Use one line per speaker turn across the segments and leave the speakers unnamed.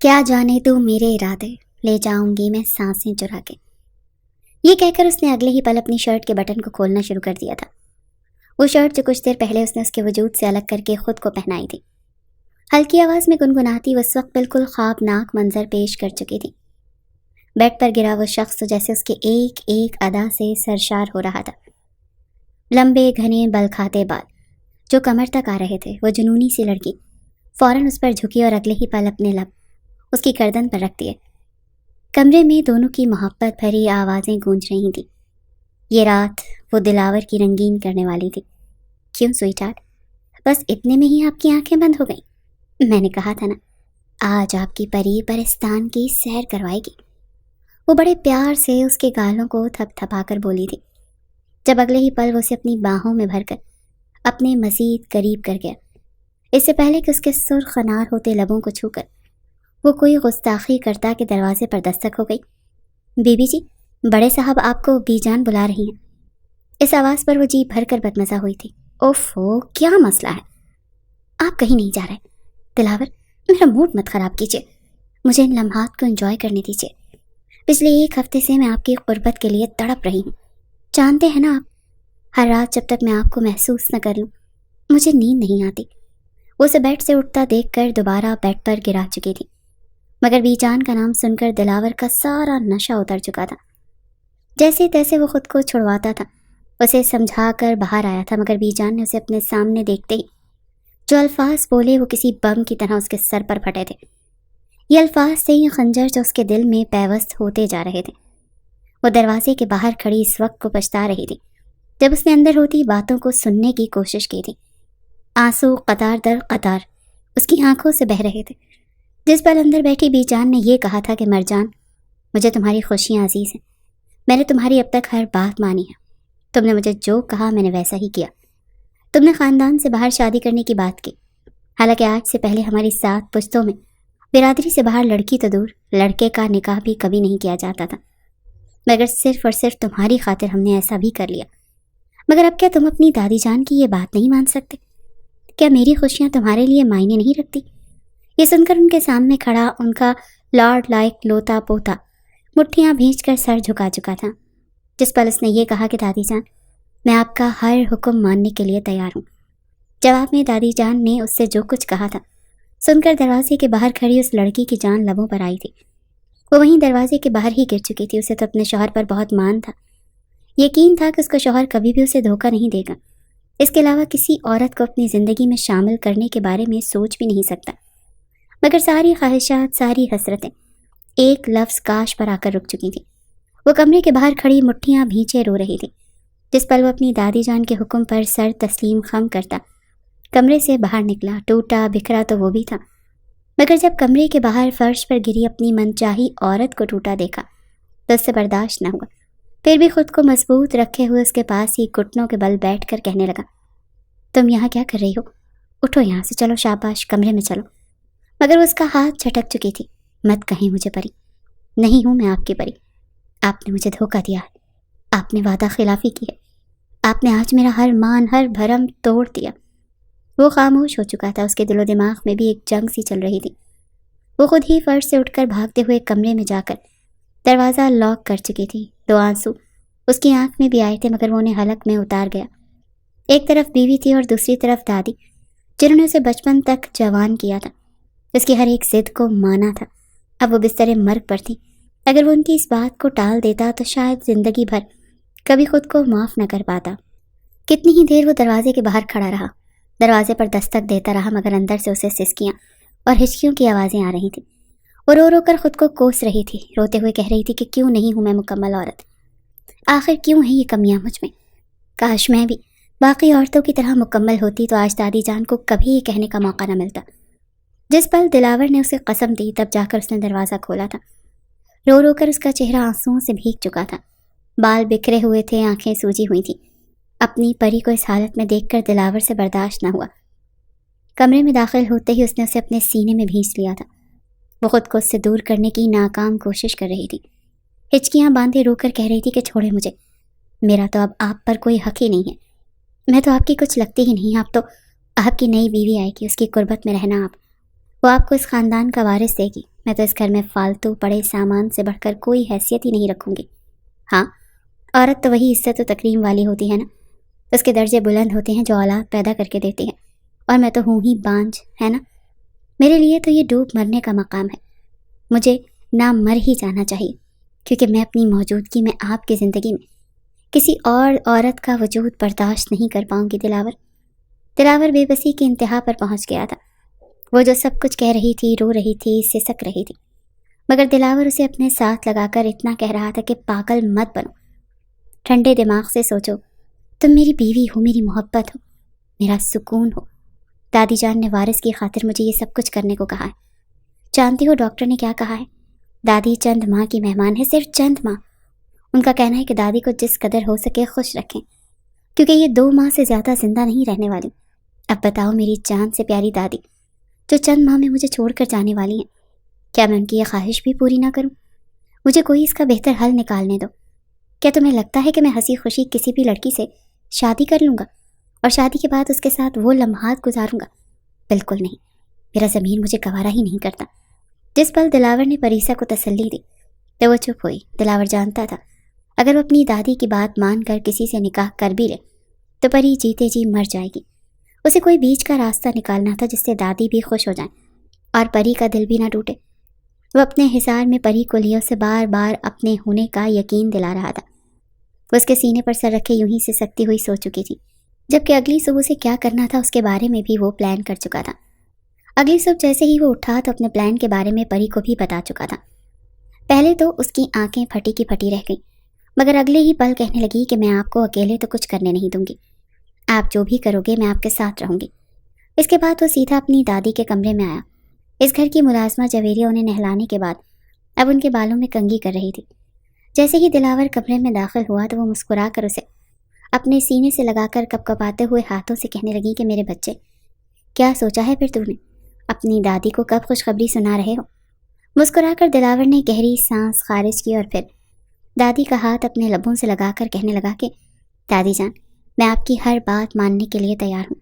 کیا جانے تو میرے ارادے، لے جاؤں گی میں سانسیں چرا کے۔ یہ کہہ کر اس نے اگلے ہی پل اپنی شرٹ کے بٹن کو کھولنا شروع کر دیا تھا۔ وہ شرٹ جو کچھ دیر پہلے اس نے اس کے وجود سے الگ کر کے خود کو پہنائی تھی، ہلکی آواز میں گنگناتی وہ اس وقت بالکل خوابناک منظر پیش کر چکی تھی۔ بیڈ پر گرا وہ شخص جیسے اس کے ایک ایک ادا سے سرشار ہو رہا تھا۔ لمبے گھنے بل کھاتے بال جو کمر تک آ رہے تھے، وہ جنونی سی لڑکی فوراً اس پر جھکی اور اگلے ہی پل اپنے لب اس کی گردن پر رکھ دیے۔ کمرے میں دونوں کی محبت بھری آوازیں گونج رہی تھیں۔ یہ رات وہ دلاور کی رنگین کرنے والی تھی۔ کیوں سوئٹ ہارٹ، بس اتنے میں ہی آپ کی آنکھیں بند ہو گئیں؟ میں نے کہا تھا نا، آج آپ کی پری پرستان کی سیر کروائے گی۔ وہ بڑے پیار سے اس کے گالوں کو تھپ تھپا کر بولی تھی، جب اگلے ہی پل وہ اسے اپنی باہوں میں بھر کر اپنے مزید قریب کر گیا۔ اس سے پہلے کہ اس کے سرخ انار ہوتے لبوں کو چھو کر وہ کوئی گستاخی کرتا کہ دروازے پر دستک ہو گئی۔ بی بی جی، بڑے صاحب آپ کو بی جان بلا رہی ہیں۔ اس آواز پر وہ جی بھر کر بدمزہ ہوئی تھی۔ اوفو، کیا مسئلہ ہے؟ آپ کہیں نہیں جا رہے؟ دلاور، میرا موڈ مت خراب کیجیے، مجھے ان لمحات کو انجوائے کرنے دیجیے۔ پچھلے ایک ہفتے سے میں آپ کی قربت کے لیے تڑپ رہی ہوں۔ جانتے ہیں نا آپ، ہر رات جب تک میں آپ کو محسوس نہ کر لوں مجھے نیند نہیں آتی۔ وہ اسے بیڈ سے اٹھتا دیکھ کر دوبارہ بیڈ پر گرا چکی تھی، مگر بی جان کا نام سن کر دلاور کا سارا نشہ اتر چکا تھا۔ جیسے تیسے وہ خود کو چھڑواتا تھا، اسے سمجھا کر باہر آیا تھا، مگر بی جان نے اسے اپنے سامنے دیکھتے ہی جو الفاظ بولے وہ کسی بم کی طرح اس کے سر پر پھٹے تھے۔ یہ الفاظ تھے یہ خنجر جو اس کے دل میں پیوست ہوتے جا رہے تھے۔ وہ دروازے کے باہر کھڑی اس وقت کو پچھتا رہی تھی جب اس نے اندر ہوتی باتوں کو سننے کی کوشش کی تھی۔ آنسو قطار در قطار اس کی آنکھوں سے بہہ رہے تھے، جس پر اندر بیٹھی بی جان نے یہ کہا تھا کہ مرجان، مجھے تمہاری خوشیاں عزیز ہیں، میں نے تمہاری اب تک ہر بات مانی ہے، تم نے مجھے جو کہا میں نے ویسا ہی کیا۔ تم نے خاندان سے باہر شادی کرنے کی بات کی، حالانکہ آج سے پہلے ہماری 7 پشتوں میں برادری سے باہر لڑکی تو دور لڑکے کا نکاح بھی کبھی نہیں کیا جاتا تھا، مگر صرف اور صرف تمہاری خاطر ہم نے ایسا بھی کر لیا۔ مگر اب کیا تم اپنی دادی جان کی یہ بات نہیں مان سکتے؟ کیا میری خوشیاں تمہارے لیے معنی نہیں رکھتی؟ یہ سن کر ان کے سامنے کھڑا ان کا لارڈ لائک لوتا پوتا مٹھیاں بھینچ کر سر جھکا چکا تھا، جس پر اس نے یہ کہا کہ دادی جان، میں آپ کا ہر حکم ماننے کے لیے تیار ہوں۔ جواب میں دادی جان نے اس سے جو کچھ کہا تھا سن کر دروازے کے باہر کھڑی اس لڑکی کی جان لبوں پر آئی تھی۔ وہ وہیں دروازے کے باہر ہی گر چکی تھی۔ اسے تو اپنے شوہر پر بہت مان تھا، یقین تھا کہ اس کا شوہر کبھی بھی اسے دھوکہ نہیں دے گا، اس کے علاوہ کسی عورت کو اپنی زندگی میں شامل کرنے کے بارے میں سوچ بھی نہیں سکتا، مگر ساری خواہشات، ساری حسرتیں ایک لفظ کاش پر آ کر رک چکی تھی۔ وہ کمرے کے باہر کھڑی مٹھیاں بھینچے رو رہی تھی، جس پر وہ اپنی دادی جان کے حکم پر سر تسلیم خم کرتا کمرے سے باہر نکلا۔ ٹوٹا بکھرا تو وہ بھی تھا، مگر جب کمرے کے باہر فرش پر گری اپنی منچاہی عورت کو ٹوٹا دیکھا تو اس سے برداشت نہ ہوا۔ پھر بھی خود کو مضبوط رکھے ہوئے اس کے پاس ہی گھٹنوں کے بل بیٹھ کر کہنے لگا، تم یہاں کیا کر رہی ہو؟ اٹھو یہاں سے، چلو شاباش، کمرے میں چلو۔ مگر وہ اس کا ہاتھ جھٹک چکی تھی۔ مت کہیں مجھے پری، نہیں ہوں میں آپ کی پری، آپ نے مجھے دھوکہ دیا ہے، آپ نے وعدہ خلافی کی ہے، آپ نے آج میرا ہر مان ہر بھرم توڑ دیا۔ وہ خاموش ہو چکا تھا، اس کے دل و دماغ میں بھی ایک جنگ سی چل رہی تھی۔ وہ خود ہی فرش سے اٹھ کر بھاگتے ہوئے کمرے میں جا کر دروازہ لاک کر چکی تھی۔ 2 آنسو اس کی آنکھ میں بھی آئے تھے، مگر وہ انہیں حلق میں اتار گیا۔ ایک طرف بیوی تھی اور دوسری طرف دادی، جنہوں نے اسے بچپن تک جوان کیا تھا، اس کی ہر ایک ضد کو مانا تھا۔ اب وہ بستر مرگ پر تھی۔ اگر وہ ان کی اس بات کو ٹال دیتا تو شاید زندگی بھر کبھی خود کو معاف نہ کر پاتا۔ کتنی ہی دیر وہ دروازے کے باہر کھڑا رہا، دروازے پر دستک دیتا رہا، مگر اندر سے اسے سسکیاں اور ہچکیوں کی آوازیں آ رہی تھیں۔ وہ رو رو کر خود کو کوس رہی تھی، روتے ہوئے کہہ رہی تھی کہ کیوں نہیں ہوں میں مکمل عورت، آخر کیوں ہیں یہ کمیاں مجھ میں؟ کاش میں بھی باقی عورتوں کی طرح مکمل ہوتی تو آج دادی جان کو کبھی یہ کہنے کا موقع نہ ملتا۔ جس پل دلاور نے اسے قسم دی تب جا کر اس نے دروازہ کھولا تھا۔ رو رو کر اس کا چہرہ آنسوؤں سے بھیگ چکا تھا، بال بکھرے ہوئے تھے، آنکھیں سوجی ہوئی تھیں۔ اپنی پری کو اس حالت میں دیکھ کر دلاور سے برداشت نہ ہوا۔ کمرے میں داخل ہوتے ہی اس نے اسے اپنے سینے میں بھینچ لیا تھا۔ وہ خود کو اس سے دور کرنے کی ناکام کوشش کر رہی تھی، ہچکیاں باندھے رو کر کہہ رہی تھی کہ چھوڑے مجھے، میرا تو اب آپ پر کوئی حق ہی نہیں ہے، میں تو آپ کی کچھ لگتی ہی نہیں، آپ تو آپ کی نئی بیوی آئے گی، اس کی قربت میں رہنا آپ، وہ آپ کو اس خاندان کا وارث دے گی، میں تو اس گھر میں فالتو پڑے سامان سے بڑھ کر کوئی حیثیت ہی نہیں رکھوں گی۔ ہاں، عورت تو وہی عزت و تکریم والی ہوتی ہے نا، اس کے درجے بلند ہوتے ہیں جو اولاد پیدا کر کے دیتی ہے، اور میں تو ہوں ہی بانجھ، ہے نا۔ میرے لیے تو یہ ڈوب مرنے کا مقام ہے، مجھے نہ مر ہی جانا چاہیے، کیونکہ میں اپنی موجودگی میں آپ کی زندگی میں کسی اور عورت کا وجود برداشت نہیں کر پاؤں گی۔ دلاور بے بسی کی انتہا پر پہنچ گیا تھا۔ وہ جو سب کچھ کہہ رہی تھی، رو رہی تھی، سسک رہی تھی، مگر دلاور اسے اپنے ساتھ لگا کر اتنا کہہ رہا تھا کہ پاگل مت بنو، ٹھنڈے دماغ سے سوچو، تم میری بیوی ہو، میری محبت ہو، میرا سکون ہو۔ دادی جان نے وارث کی خاطر مجھے یہ سب کچھ کرنے کو کہا ہے۔ جانتی ہو ڈاکٹر نے کیا کہا ہے؟ دادی چند ماہ کی مہمان ہے، صرف چند ماہ۔ ان کا کہنا ہے کہ دادی کو جس قدر ہو سکے خوش رکھیں، کیونکہ یہ 2 ماہ سے زیادہ زندہ نہیں رہنے والی۔ اب بتاؤ میری جان سے پیاری دادی جو چند ماہ میں مجھے چھوڑ کر جانے والی ہیں، کیا میں ان کی یہ خواہش بھی پوری نہ کروں؟ مجھے کوئی اس کا بہتر حل نکالنے دو۔ کیا تمہیں لگتا ہے کہ میں ہنسی خوشی کسی بھی لڑکی سے شادی کر لوں گا اور شادی کے بعد اس کے ساتھ وہ لمحات گزاروں گا؟ بالکل نہیں، میرا ضمیر مجھے گوارا ہی نہیں کرتا۔ جس پل دلاور نے پریسا کو تسلی دی تو وہ چپ ہوئی۔ دلاور جانتا تھا اگر وہ اپنی دادی کی بات مان کر کسی سے نکاح کر بھی لے تو پری جیتے جی مر جائے گی۔ اسے کوئی بیچ کا راستہ نکالنا تھا جس سے دادی بھی خوش ہو جائیں اور پری کا دل بھی نہ ٹوٹے۔ وہ اپنے حصار میں پری کو لیے اسے بار بار اپنے ہونے کا یقین دلا رہا تھا۔ وہ اس کے سینے پر سر رکھے یوں ہی سے سکتی ہوئی سو چکی تھی، جبکہ اگلی صبح سے کیا کرنا تھا اس کے بارے میں بھی وہ پلان کر چکا تھا۔ اگلی صبح جیسے ہی وہ اٹھا تو اپنے پلان کے بارے میں پری کو بھی بتا چکا تھا۔ پہلے تو اس کی آنکھیں پھٹی کی پھٹی رہ گئیں، مگر اگلے ہی پل کہنے لگی کہ میں آپ کو اکیلے تو کچھ کرنے نہیں دوں گی، آپ جو بھی کرو گے میں آپ کے ساتھ رہوں گی۔ اس کے بعد وہ سیدھا اپنی دادی کے کمرے میں آیا۔ اس گھر کی ملازمہ جویریہ انہیں نہلانے کے بعد اب ان کے بالوں میں کنگھی کر رہی تھی۔ جیسے ہی دلاور کمرے میں داخل ہوا تو وہ مسکرا کر اسے اپنے سینے سے لگا کر کپ کپاتے ہوئے ہاتھوں سے کہنے لگی کہ میرے بچے، کیا سوچا ہے پھر تم نے؟ اپنی دادی کو کب خوشخبری سنا رہے ہو؟ مسکرا کر دلاور نے گہری سانس خارج کی اور پھر دادی کا ہاتھ اپنے لبوں سے لگا کر کہنے لگا کہ دادی جان، میں آپ کی ہر بات ماننے کے لیے تیار ہوں۔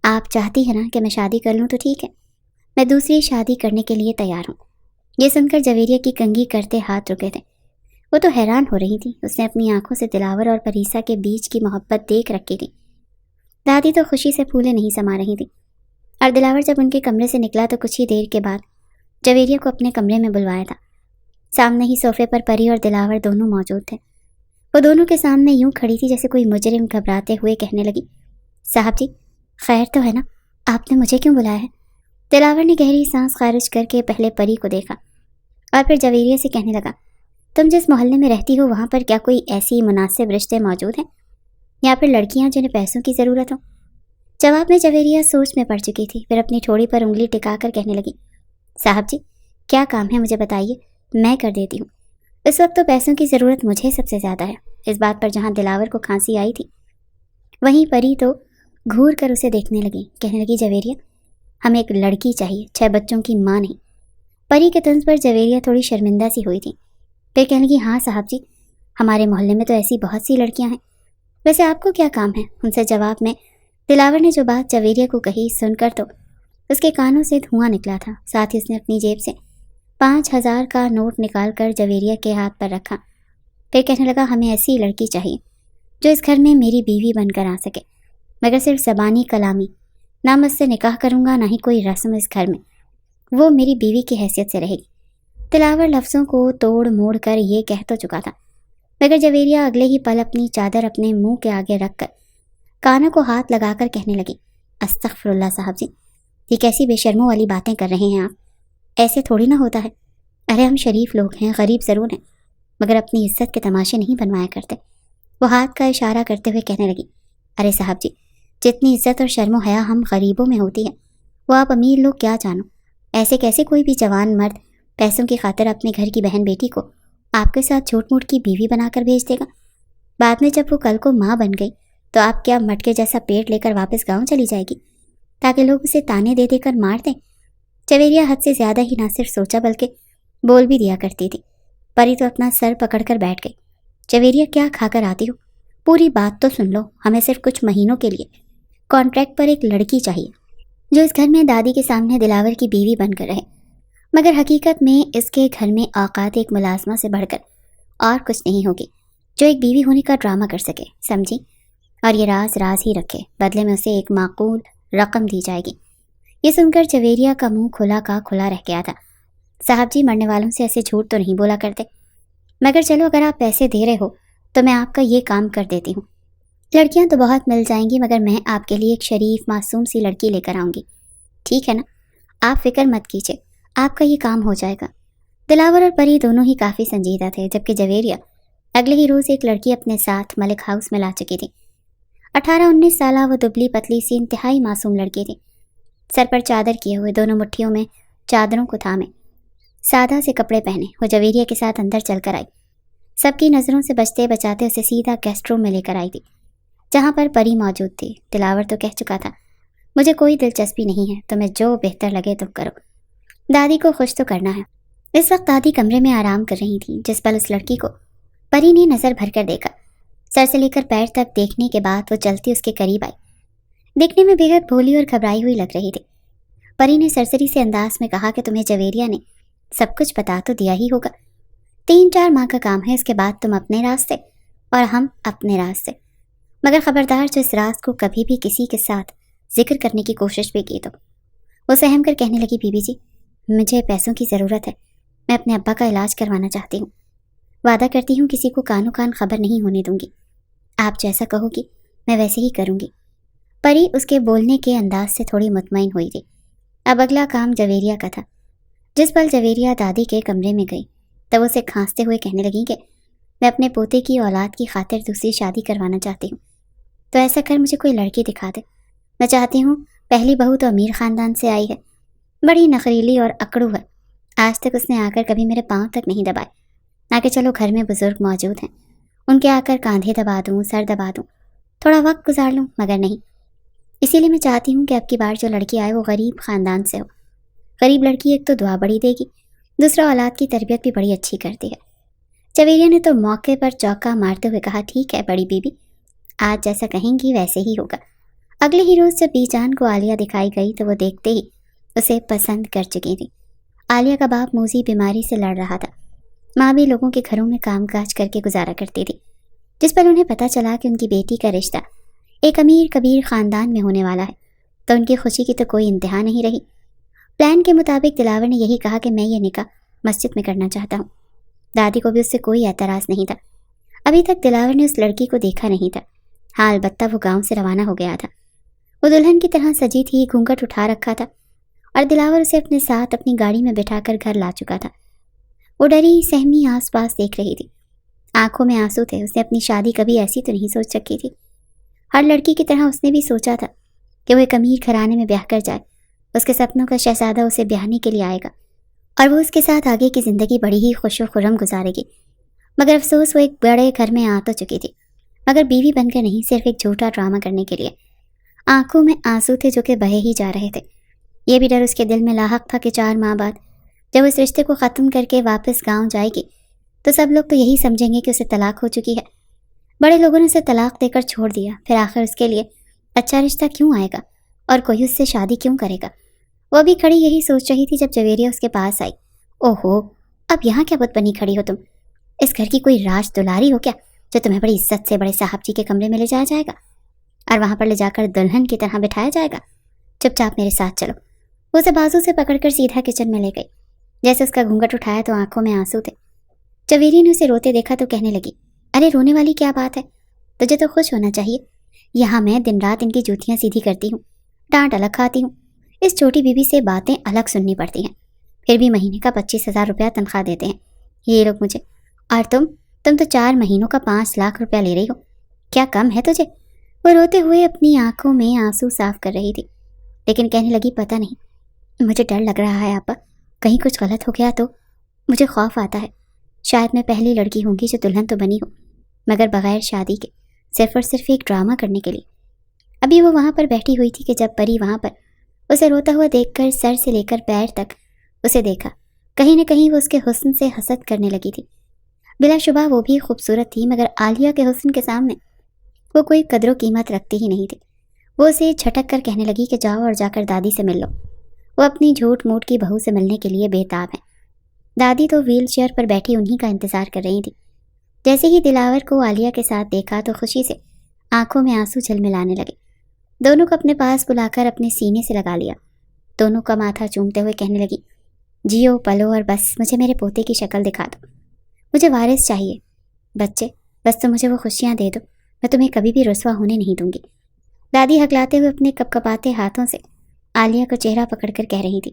آپ چاہتی ہیں نا کہ میں شادی کر لوں تو ٹھیک ہے، میں دوسری شادی کرنے کے لیے تیار ہوں۔ یہ سن کر جویریہ کی کنگھی کرتے ہاتھ رکے تھے۔ وہ تو حیران ہو رہی تھی، اس نے اپنی آنکھوں سے دلاور اور پریسا کے بیچ کی محبت دیکھ رکھی تھی۔ دادی تو خوشی سے پھولے نہیں سما رہی تھی، اور دلاور جب ان کے کمرے سے نکلا تو کچھ ہی دیر کے بعد جویریہ کو اپنے کمرے میں بلوایا تھا۔ سامنے ہی صوفے پر پری اور دلاور دونوں موجود تھے۔ وہ دونوں کے سامنے یوں کھڑی تھی جیسے کوئی مجرم گھبراتے ہوئے کہنے لگی، صاحب جی خیر تو ہے نا، آپ نے مجھے کیوں بلایا ہے؟ دلاور نے گہری سانس خارج کر کے پہلے پری کو دیکھا اور پھر جویریہ سے کہنے لگا، تم جس محلے میں رہتی ہو وہاں پر کیا کوئی ایسی مناسب رشتے موجود ہیں یا پھر لڑکیاں جنہیں پیسوں کی ضرورت ہو؟ جواب میں جویریہ سوچ میں پڑ چکی تھی، پھر اپنی ٹھوڑی پر انگلی ٹکا کر کہنے لگی، صاحب جی کیا کام ہے مجھے بتائیے، میں کر دیتی ہوں۔ اس وقت تو پیسوں کی ضرورت مجھے سب سے زیادہ ہے۔ اس بات پر جہاں دلاور کو کھانسی آئی تھی وہیں پری تو گھور کر اسے دیکھنے لگی، کہنے لگی، جویریہ ہمیں ایک لڑکی چاہیے، 6 بچوں کی ماں نہیں۔ پری کے طنز پر جویریہ تھوڑی شرمندہ سی ہوئی تھی، پھر کہنے لگی، ہاں صاحب جی، ہمارے محلے میں تو ایسی بہت سی لڑکیاں ہیں، ویسے آپ کو کیا کام ہے؟ ان سے جواب میں دلاور نے جو بات جویریہ کو کہی سن کر تو اس کے کانوں سے دھواں نکلا تھا۔ ساتھ ہی اس نے اپنی جیب سے 5000 کا نوٹ نکال کر جویریہ کے ہاتھ پر رکھا، پھر کہنے لگا، ہمیں ایسی لڑکی چاہیے جو اس گھر میں میری بیوی بن کر آ سکے، مگر صرف زبانی کلامی، نہ میں اس سے نکاح کروں گا نہ ہی کوئی رسم اس گھر میں، وہ میری بیوی کی حیثیت سے رہے گی۔ دلاور لفظوں کو توڑ موڑ کر یہ کہہ تو چکا تھا، مگر جویریہ اگلے ہی پل اپنی چادر اپنے منہ کے آگے رکھ کر کانوں کو ہاتھ لگا کر کہنے لگی، استغفر اللہ صاحب جی، یہ کیسی بے شرموں والی باتیں کر رہے ہیں آپ؟ ایسے تھوڑی نہ ہوتا ہے۔ ارے ہم شریف لوگ ہیں، غریب ضرور ہیں، مگر اپنی عزت کے تماشے نہیں بنوایا کرتے۔ وہ ہاتھ کا اشارہ کرتے ہوئے کہنے لگی، ارے صاحب جی، جتنی عزت اور شرم و حیا ہم غریبوں میں ہوتی ہے وہ آپ امیر لوگ کیا جانو۔ ایسے کیسے کوئی بھی جوان مرد پیسوں کی خاطر اپنے گھر کی بہن بیٹی کو آپ کے ساتھ جھوٹ موٹ کی بیوی بنا کر بھیج دے گا؟ بعد میں جب وہ کل کو ماں بن گئی تو آپ کیا مٹکے جیسا پیٹ لے کر واپس گاؤں چلی جائے گی تاکہ لوگ اسے تانے دے دے کر مار دیں؟ جویریہ حد سے زیادہ ہی نہ صرف سوچا بلکہ بول بھی دیا کرتی تھی۔ پری تو اپنا سر پکڑ کر بیٹھ گئی۔ جویریہ کیا کھا کر آتی ہو؟ پوری بات تو سن لو، ہمیں صرف کچھ مہینوں کے لیے کانٹریکٹ پر ایک لڑکی چاہیے جو اس گھر میں دادی کے سامنے دلاور کی بیوی بن کر رہے۔ مگر حقیقت میں اس کے گھر میں اوقات ایک ملازمہ سے بڑھ کر اور کچھ نہیں ہوگی جو ایک بیوی ہونے کا ڈرامہ کر سکے، سمجھی؟ اور یہ راز راز ہی رکھے، بدلے میں اسے ایک معقول رقم دی جائے گی۔ یہ سن کر جویریہ کا منہ کھلا کا کھلا رہ گیا تھا۔ صاحب جی، مرنے والوں سے ایسے جھوٹ تو نہیں بولا کرتے، مگر چلو اگر آپ پیسے دے رہے ہو تو میں آپ کا یہ کام کر دیتی ہوں۔ لڑکیاں تو بہت مل جائیں گی، مگر میں آپ کے لیے ایک شریف معصوم سی لڑکی لے کر آؤں گی، ٹھیک ہے نا؟ آپ فکر مت کیجیے، آپ کا یہ کام ہو جائے گا۔ دلاور اور پری دونوں ہی کافی سنجیدہ تھے، جبکہ جویریہ اگلے ہی روز ایک لڑکی اپنے ساتھ ملک ہاؤس میں لا چکی تھی۔ 18-19 سالہ وہ دبلی پتلی سی انتہائی معصوم لڑکی تھی، سر پر چادر کیے ہوئے، دونوں مٹھیوں میں چادروں کو تھامے، سادہ سے کپڑے پہنے وہ جویریہ کے ساتھ اندر چل کر آئی۔ سب کی نظروں سے بچتے بچاتے اسے سیدھا گیسٹ روم میں لے کر آئی تھی، جہاں پر پری موجود تھی۔ دلاور تو کہہ چکا تھا، مجھے کوئی دلچسپی نہیں ہے، تمہیں جو بہتر لگے تم کرو، دادی کو خوش تو کرنا ہے۔ اس وقت دادی کمرے میں آرام کر رہی تھی، جس پر اس لڑکی کو پری نے نظر بھر کر دیکھا۔ سر سے لے کر پیر تک دیکھنے کے بعد وہ چلتی اس کے قریب آئی۔ دیکھنے میں بے حد بھولی اور گھبرائی ہوئی لگ رہی تھی۔ پری نے سرسری سے انداز میں کہا کہ تمہیں جویریہ نے سب کچھ بتا تو دیا ہی ہوگا، 3-4 ماہ کا کام ہے، اس کے بعد تم اپنے راستے اور ہم اپنے راستے، مگر خبردار جو اس راز کو کبھی بھی کسی کے ساتھ ذکر کرنے کی کوشش بھی کی تو۔ وہ سہم کر کہنے لگی، بی بی جی، مجھے پیسوں کی ضرورت ہے، میں اپنے ابا کا علاج کروانا چاہتی ہوں، وعدہ کرتی ہوں کسی کو کانوں کان خبر نہیں ہونے دوں گی، آپ جیسا کہو گی میں ویسے ہی کروں گی۔ پری اس کے بولنے کے انداز سے تھوڑی مطمئن ہوئی تھی۔ اب اگلا کام جویریہ کا تھا۔ جس پل جویریہ دادی کے کمرے میں گئی تب اسے کھانستے ہوئے کہنے لگی کہ میں اپنے پوتے کی اولاد کی خاطر دوسری شادی کروانا چاہتی ہوں، تو ایسا کر مجھے کوئی لڑکی دکھا دے۔ میں چاہتی ہوں، پہلی بہو تو امیر خاندان سے آئی ہے، بڑی نخریلی اور اکڑو ہے، آج تک اس نے آ کر کبھی میرے پاؤں تک نہیں دبائے، نہ کہ چلو گھر میں بزرگ موجود ہیں، ان کے آ کر کاندھے دبا دوں، سر دبا دوں، تھوڑا وقت گزار لوں، مگر نہیں۔ اسی لیے میں چاہتی ہوں کہ اب کی بار جو لڑکی آئے وہ غریب خاندان سے ہو۔ غریب لڑکی ایک تو دعا بڑی دے گی، دوسرا اولاد کی تربیت بھی بڑی اچھی کرتی ہے۔ جویریہ نے تو موقع پر چوکا مارتے ہوئے کہا، ٹھیک ہے بڑی بیوی، آج جیسا کہیں گی ویسے ہی ہوگا۔ اگلے ہی روز جب بی جان کو عالیہ دکھائی گئی تو وہ دیکھتے ہی اسے پسند کر چکی تھی۔ عالیہ کا باپ موذی بیماری سے لڑ رہا تھا، ماں بھی لوگوں کے گھروں میں کام کاج کر کے گزارا کرتی تھی۔ جس پر انہیں پتہ چلا کہ ان کی بیٹی کا رشتہ ایک امیر کبیر خاندان میں ہونے والا ہے تو ان کی خوشی کی تو کوئی انتہا نہیں رہی۔ پلان کے مطابق دلاور نے یہی کہا کہ میں یہ نکاح مسجد میں کرنا چاہتا ہوں۔ دادی کو بھی اس سے کوئی اعتراض نہیں تھا۔ ابھی تک دلاور نے اس لڑکی کو دیکھا نہیں تھا، ہاں البتہ وہ گاؤں سے روانہ ہو گیا تھا۔ وہ دلہن کی طرح سجی تھی، گھونگھٹ اٹھا رکھا تھا، اور دلاور اسے اپنے ساتھ اپنی گاڑی میں بٹھا کر گھر لا چکا تھا۔ وہ ڈری سہمی آس پاس دیکھ رہی تھی، آنکھوں میں آنسو تھے۔ اس نے اپنی شادی کبھی ایسی تو نہیں سوچ سکی تھی۔ ہر لڑکی کی طرح اس نے بھی سوچا تھا کہ وہ ایک امیر گھرانے میں بیاہ کر جائے، اس کے سپنوں کا شہزادہ اسے بیاہنے کے لیے آئے گا اور وہ اس کے ساتھ آگے کی زندگی بڑی ہی خوش و خرم گزارے گی۔ مگر افسوس وہ ایک بڑے گھر میں آ تو چکی تھی، مگر بیوی بن کر نہیں، صرف ایک جھوٹا ڈرامہ کرنے کے لیے۔ آنکھوں میں آنسو تھے جو کہ بہے ہی جا رہے تھے۔ یہ بھی ڈر اس کے دل میں لاحق تھا کہ 4 ماہ بعد جب اس رشتے کو ختم کر کے واپس گاؤں جائے گی تو سب لوگ تو یہی سمجھیں گے کہ اسے طلاق ہو چکی ہے، بڑے لوگوں نے اسے طلاق دے کر چھوڑ دیا، پھر آخر اس کے لیے اچھا رشتہ کیوں آئے گا اور کوئی اس سے شادی کیوں کرے گا۔ وہ بھی کھڑی یہی سوچ رہی تھی جب جویریہ اس کے پاس آئی۔ اوہو، اب یہاں کیا بت بنی کھڑی ہو تم؟ اس گھر کی کوئی راج دلاری ہو کیا جو تمہیں بڑی عزت سے بڑے صاحب جی کے کمرے میں لے جایا جائے گا اور وہاں پر لے جا کر دلہن کی طرح بٹھایا جائے گا؟ چپ چاپ میرے ساتھ چلو۔ وہ اسے بازو سے پکڑ کر سیدھا کچن میں لے گئی۔ جیسے اس کا گھونگھٹ اٹھایا تو آنکھوں میں آنسو تھے۔ جویریہ نے اسے روتے دیکھا تو کہنے لگی، ارے رونے والی کیا بات ہے، تجھے تو خوش ہونا چاہیے، یہاں میں دن رات ان کی جوتیاں سیدھی کرتی ہوں، ڈانٹ الگ کھاتی ہوں، اس چھوٹی بیوی سے باتیں الگ سننی پڑتی ہیں، پھر بھی مہینے کا 25,000 روپیہ تنخواہ دیتے ہیں یہ لوگ مجھے، اور تم تو 4 مہینوں کا 5 لاکھ روپیہ لے رہی ہو، کیا کم ہے تجھے؟ وہ روتے ہوئے اپنی آنکھوں میں آنسو صاف کر رہی تھی، لیکن کہنے لگی، پتہ نہیں، مجھے ڈر لگ رہا ہے آپا، کہیں کچھ غلط ہو گیا تو مجھے خوف آتا ہے، شاید میں پہلی لڑکی ہوں گی جو دلہن تو بنی ہوں مگر بغیر شادی کے، صرف اور صرف ایک ڈرامہ کرنے کے لیے۔ ابھی وہ وہاں پر بیٹھی ہوئی تھی کہ جب پری وہاں پر اسے روتا ہوا دیکھ کر سر سے لے کر پیر تک اسے دیکھا، کہیں نہ کہیں وہ اس کے حسن سے حسد کرنے لگی تھی۔ بلا شبہ وہ بھی خوبصورت تھی، مگر عالیہ کے حسن کے سامنے وہ کوئی قدر و قیمت رکھتی ہی نہیں تھی۔ وہ اسے جھٹک کر کہنے لگی کہ جاؤ اور جا کر دادی سے مل لو۔ وہ اپنی جھوٹ موٹ کی بہو سے ملنے کے لیے بےتاب ہیں۔ دادی تو ویل چیئر پر بیٹھی انہی کا انتظار کر رہی تھی۔ جیسے ہی دلاور کو عالیہ کے ساتھ دیکھا تو خوشی سے آنکھوں میں آنسو جھلملانے لگے۔ دونوں کو اپنے پاس بلا کر اپنے سینے سے لگا لیا، دونوں کا ماتھا چومتے ہوئے کہنے لگی، جیو پلو اور بس مجھے میرے پوتے کی شکل دکھا دو، مجھے وارث چاہیے۔ بچے بس تم مجھے وہ خوشیاں دے دو، میں تمہیں کبھی بھی رسوا ہونے نہیں دوں گی۔ دادی ہکلاتے ہوئے اپنے کپ کپاتے ہاتھوں سے عالیہ کو چہرہ پکڑ کر کہہ رہی تھی،